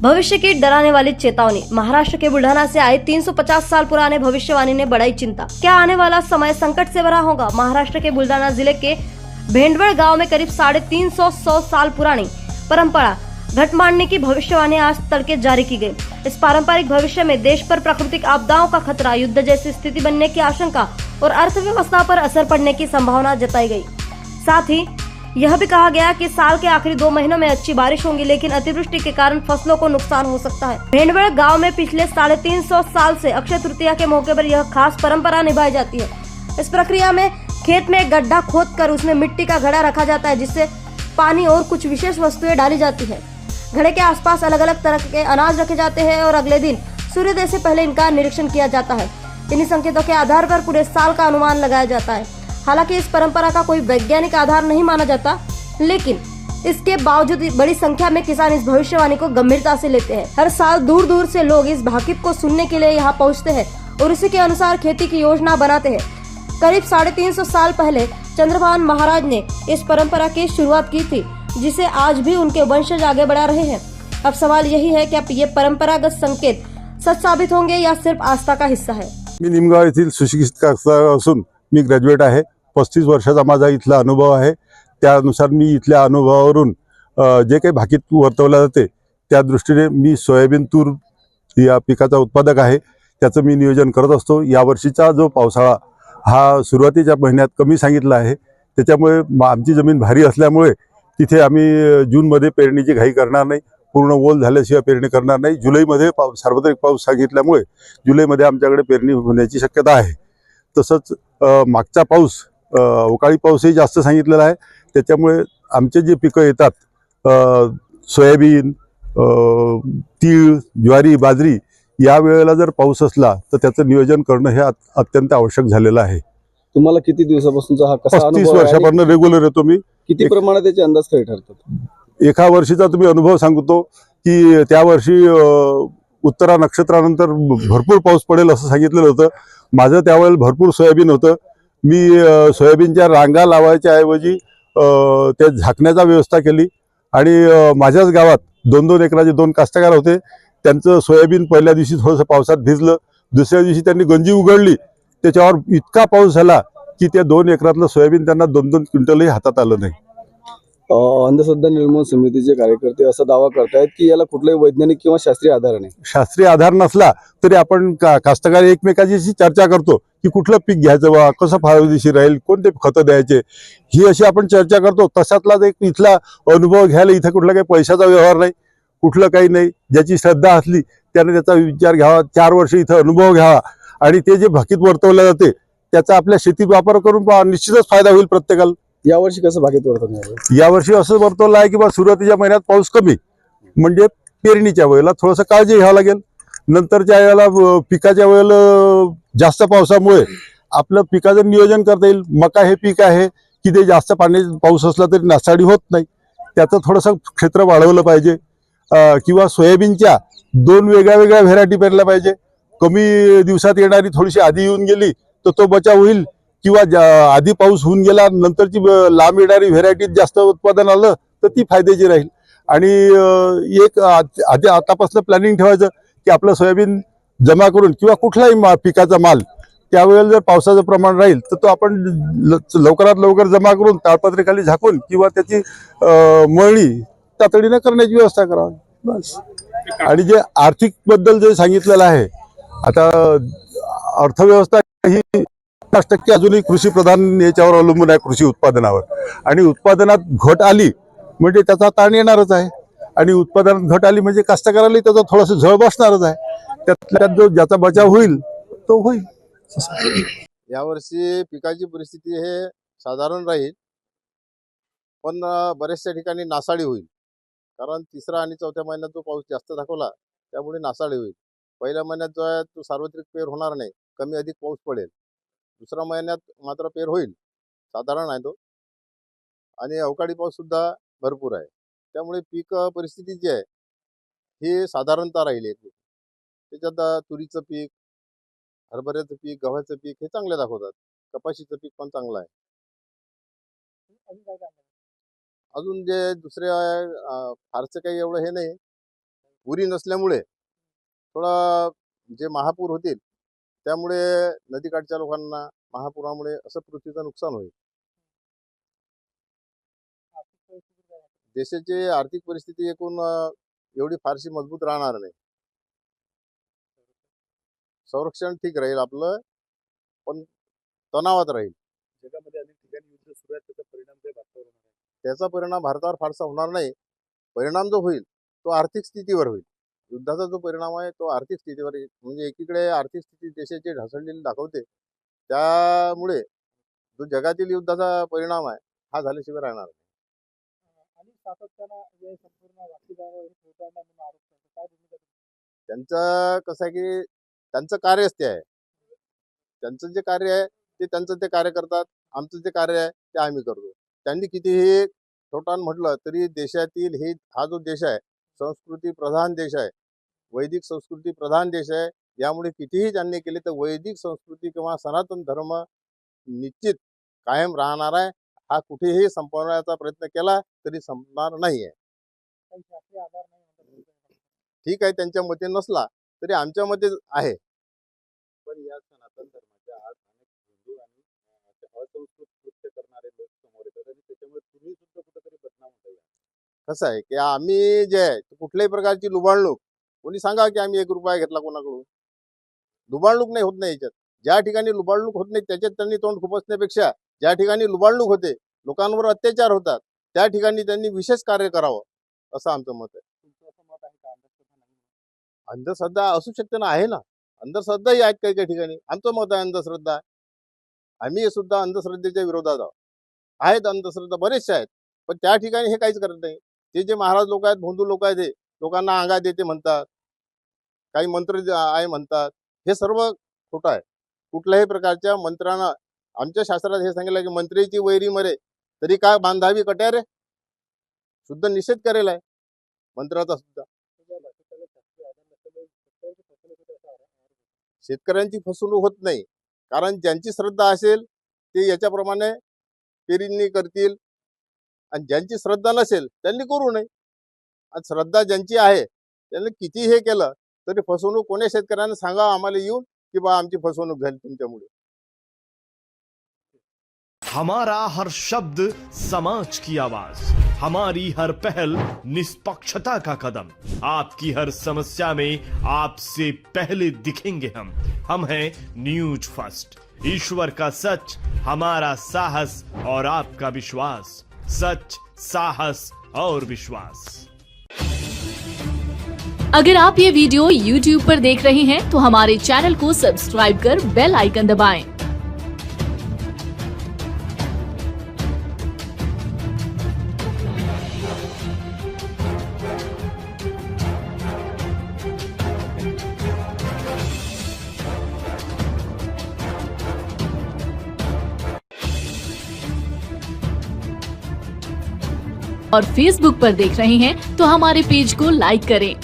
भविष्य की डराने वाली चेतावनी। महाराष्ट्र के बुल्ढाना से आए 350 साल पुराने भविष्यवाणी ने बढ़ाई चिंता। क्या आने वाला समय संकट से भरा होगा? महाराष्ट्र के बुल्ढाना जिले के भेंडवळ गांव में करीब 350 साल पुरानी परंपरा घट मारने की भविष्यवाणी आज तड़के जारी की गई। इस पारंपरिक भविष्य में देश पर प्राकृतिक आपदाओं का खतरा, युद्ध जैसी स्थिति बनने की आशंका और अर्थव्यवस्था पर असर पड़ने की संभावना जताई गई। साथ ही यह भी कहा गया कि साल के आखिरी 2 महीनों में अच्छी बारिश होगी, लेकिन अतिवृष्टि के कारण फसलों को नुकसान हो सकता है। भेंडवळ गांव में पिछले 350 साल से अक्षय तृतीया के मौके पर यह खास परंपरा निभाई जाती है। इस प्रक्रिया में खेत में एक गड्ढा खोदकर उसमें मिट्टी का घड़ा रखा जाता है, जिससे पानी और कुछ विशेष वस्तुएं डाली जाती है। घड़े के आसपास अलग अलग तरह के अनाज रखे जाते हैं और अगले दिन सूर्योदय से पहले इनका निरीक्षण किया जाता है। इन्हीं संकेतों के आधार पर पूरे साल का अनुमान लगाया जाता है। हालांकि इस परंपरा का कोई वैज्ञानिक आधार नहीं माना जाता, लेकिन इसके बावजूद बड़ी संख्या में किसान इस भविष्यवाणी को गंभीरता से लेते हैं। हर साल दूर दूर से लोग इस भाकित को सुनने के लिए यहाँ पहुँचते हैं और उसी के अनुसार खेती की योजना बनाते हैं। करीब 350 साल पहले चंद्रभान महाराज ने इस परंपरा की शुरुआत की थी, जिसे आज भी उनके वंशज आगे बढ़ा रहे हैं। अब सवाल यही है कि अब ये परंपरागत संकेत सच साबित होंगे या सिर्फ आस्था का हिस्सा है। मी निमगाव येथील सुशिक्षित कामगार असून मी ग्रॅज्युएट आहे। 35 वर्षाचा माझा इथला अनुभव आहे। त्यानुसार मी इथल्या अनुभवावरून जे काही भाकीत वर्तवले जाते त्या दृष्टीने मी सोयाबीन तूर या पिकाचा उत्पादक आहे। त्याचं मी नियोजन करत असतो। या वर्षीचा जो पावसाळा हा सुरुवातीच्या महिन्यात कमी सांगितला आहे, त्याच्यामुळे आमची जमीन भारी असल्यामुळे तिथे आम्ही जूनमध्ये पेरणीची घाई करणार नाही। पूर्ण ओल झाल्याशिवाय पेरणी करणार नाही। जुलैमध्ये सार्वत्रिक पाऊस सांगितल्यामुळे जुलैमध्ये आमच्याकडे पेरणी होण्याची शक्यता आहे। तसंच मागचा पाऊस अवकाळी पाऊसही जास्त सांगितलेला आहे। त्याच्यामुळे आमचे जे पिकं येतात सोयाबीन, तीळ, ज्वारी, बाजरी या वेळेला जर पाऊस असला तर त्याचं नियोजन करणं हे अत्यंत आवश्यक झालेलं आहे। तुम्हाला किती दिवसापासूनचा हा कसा 35 अनुभव आहे आणि वर्षापासून रेग्युलर येतो मी। किती प्रमाणात त्याचे अंदाज खरे ठरतात? एका वर्षीचा तुम्ही अनुभव सांगतो की त्या वर्षी उत्तरा नक्षत्रानंतर भरपूर पाऊस पडेल असं सांगितलेलं होतं। माझं त्यावेळेला भरपूर सोयाबीन होतं। मी सोयाबीनच्या रांगा लावायच्या ऐवजी त्या झाकण्याचा व्यवस्था केली आणि माझ्याच गावात 2-2 एकराचे 2 कास्तकार होते। त्यांचं सोयाबीन पहिल्या दिवशी थोडंसं पावसात भिजलं, दुसऱ्या दिवशी त्यांनी गंजी उघडली, त्याच्यावर इतका पाऊस झाला की त्या 2 एकरातलं सोयाबीन त्यांना 2-2 क्विंटलही हातात आलं नाही। अंधश्रद्धा निर्मूलन समितीचे कार्यकर्ते असा दावा करतायत की याला कुठलाही वैज्ञानिक किंवा शास्त्रीय आधार नाही। शास्त्रीय आधार नसला तरी आपण कास्तकार एकमेकांशी चर्चा करतो की कुठलं पीक घ्यायचं बा, कसं फायदेशीर राहील, कोणते खतं द्यायचे, ही अशी आपण चर्चा करतो। तशातलाच एक इथला अनुभव घ्यायला इथं कुठला काही पैशाचा व्यवहार नाही, कुठलं काही नाही। ज्याची श्रद्धा असली त्याने त्याचा विचार घ्यावा, 4 वर्ष इथं अनुभव घ्यावा आणि ते जे भाकीत वर्तवलं जाते त्याचा आपल्या शेतीत वापर करून निश्चितच फायदा होईल प्रत्येकाला। यावर्षी कसं भागीत वर्तन? यावर्षी असं वर्तवलं आहे की बा सुरुवातीच्या महिन्यात पाऊस कमी, म्हणजे पेरणीच्या वेळेला थोडंसं काळजी घ्यावं लागेल। नंतरच्या वेळेला पिकाच्या वेळेला जास्त पावसामुळे आपलं पिकाचं नियोजन करता येईल। मका हे पीक आहे की ते जास्त पाऊस असला तरी नासाडी होत नाही, त्याचं थोडंसं क्षेत्र वाढवलं पाहिजे। किंवा सोयाबीनच्या 2 वेगळ्या व्हेरायटी पेरल्या पाहिजे। कमी दिवसात येणारी थोडीशी आधी येऊन गेली तर तो बचाव होईल, किंवा आधी पाऊस होऊन गेला नंतरची लांब येणारी व्हेरायटी जास्त उत्पादन आलं तर ती फायद्याची राहील। आणि एक आधी आतापासून प्लॅनिंग ठेवायचं की आपलं सोयाबीन जमा करून किंवा कुठलाही पिकाचा माल त्यावेळेला जर पावसाचं प्रमाण राहील तर तो आपण लवकरात लवकर जमा करून ताडपत्रीखाली झाकून किंवा त्याची मळणी तातडीने करण्याची व्यवस्था करावी बस। आणि जे आर्थिक बद्दल जे सांगितलेलं आहे, आता अर्थव्यवस्था ही 50% अजूनही कृषी प्रधान याच्यावर अवलंबून आहे, कृषी उत्पादनावर। आणि उत्पादनात घट आली म्हणजे त्याचा ताण येणारच आहे, आणि उत्पादनात घट आली म्हणजे कास्तकाराला त्याचा थोडासा झळ बसणारच आहे। त्यात जो ज्याचा बचाव होईल तो होईल। यावर्षी पिकाची परिस्थिती हे साधारण राहील, पण बऱ्याचशा ठिकाणी नासाडी होईल। कारण 3रा आणि 4थ्या महिन्यात जो पाऊस जास्त दाखवला त्यामुळे नासाडी होईल। पहिल्या महिन्यात जो आहे तो सार्वत्रिक पेर होणार नाही, कमी अधिक पाऊस पडेल। 2ऱ्या महिन्यात मात्र पेर होईल, साधारण आहे तो, आणि अवकाळी पाऊस सुद्धा भरपूर आहे। त्यामुळे पीक परिस्थिती जी आहे ही साधारणतः राहील। त्याच्यात तुरीचं पीक, हरभऱ्याचं पीक, गव्हाचं पीक हे चांगले दाखवतात। कपाशीचं पीक पण चांगलं आहे। अजून जे दुसऱ्या फारसं काही एवढं हे नाही, पुरी नसल्यामुळे थोडा जे महापूर होतील त्यामुळे नदीकाठच्या लोकांना महापुरामुळे असं पृथ्वीचं नुकसान होईल. देशाची आर्थिक परिस्थिती एकूण एवढी फारशी मजबूत राहणार नाही. संरक्षण ठीक राहील आपलं, पण तणावात राहील. जगामध्ये अनेक ठिकाणी युद्ध सुरू आहेत, त्याचा परिणाम काही भारतावर होणार आहे? त्याचा परिणाम भारतावर फारसा होणार नाही. परिणाम जो होईल तो आर्थिक स्थितीवर होईल. युद्धाचा जो परिणाम आहे तो आर्थिक स्थितीवर येईल. म्हणजे एकीकडे आर्थिक स्थिती देशाची ढासळलेली दाखवते, त्यामुळे जो जगातील युद्धाचा परिणाम आहे हा झाल्याशिवाय राहणार नाही. आणि सातत्यानं हे संपूर्ण वाकीदार म्हणून आरोप करतात. काय भूमिका तुमची? त्यांचं कसं आहे की त्यांचं कार्यच ते आहे. त्यांचं जे कार्य आहे ते त्यांचं ते कार्य करतात. आमचं जे कार्य आहे ते आम्ही करतो. त्यांनी कितीही छोटान म्हटलं तरी देशातील हा जो देश आहे संस्कृती प्रधान देश आहे, वैदिक संस्कृती प्रधान देश आहे. यामुळे कितीही त्यांनी केले तर वैदिक संस्कृती किंवा सनातन धर्म निश्चित कायम राहणार आहे. हा कुठेही संपवण्याचा प्रयत्न केला तरी संपणार नाही आहे. ठीक आहे, त्यांच्या मते नसला तरी आमच्या मते आहे. पण या सनातन धर्माच्या आज अनेक हिंदू आणि असंस्कृत कृत्य करणारे लोक समोर येतात आणि त्याच्यामुळे तुम्ही सुद्धा कुठेतरी बदनाम होता. कसं आहे की आम्ही जे आहे कुठल्याही प्रकारची लुबाडणूक, कोणी सांगा की आम्ही 1 रुपया घेतला कोणाकडून, लुबाडणूक नाही होत नाही याच्यात. ज्या ठिकाणी लुबाडणूक होत नाही त्याच्यात त्यांनी तोंड खुपसण्यापेक्षा ज्या ठिकाणी लुबाडणूक होते, लोकांवर अत्याचार होतात, त्या ठिकाणी त्यांनी विशेष कार्य करावं असं आमचं मत आहे. तुमचं असं मत आहे का अंधश्रद्धा नाही? अंधश्रद्धा असू शकते ना, आहे ना. अंधश्रद्धाही आहेत काही काही ठिकाणी. आमचं मत आहे अंधश्रद्धा आहे. आम्ही सुद्धा अंधश्रद्धेच्या विरोधात आहोत. आहेत अंधश्रद्धा बरेचसे आहेत, पण त्या ठिकाणी हे काहीच करत नाही. ते जे महाराज लोक आहेत, भोंदू लोक आहेत, हे लोकांना अंगा देते म्हणतात, काही मंत्र आहे म्हणतात. हे सर्व खोटं आहे. कुठल्याही प्रकारच्या मंत्रानं आमच्या शास्त्रात हे सांगितलं की मंत्रीची वैरी मरे तरी काय बांधावी कट्यारे, शुद्ध निषेध करेल आहे मंत्राचा सुद्धा. शेतकऱ्यांची फसवणूक होत नाही, कारण ज्यांची श्रद्धा असेल ते याच्याप्रमाणे पेरणी करतील आणि ज्यांची श्रद्धा नसेल त्यांनी करू नये. आणि श्रद्धा ज्यांची आहे त्यांनी किती हे केलं तरी फसवणूक कोणी शेतकऱ्यांना सांगा आम्हाला येऊन की बा आमची फसवणूक झाली तुमच्यामुळे. हमारा हर शब्द समाज की आवाज, हमारी हर पहल निष्पक्षता का कदम, आपकी हर समस्या में आपसे पहले दिखेंगे हम हैं न्यूज फर्स्ट. ईश्वर का सच, हमारा साहस और आपका विश्वास. सच, साहस और विश्वास. अगर आप ये वीडियो YouTube पर देख रहे हैं तो हमारे चैनल को सब्सक्राइब कर बेल आइकन दबाएं. और Facebook पर देख रहे हैं तो हमारे पेज को लाइक करें.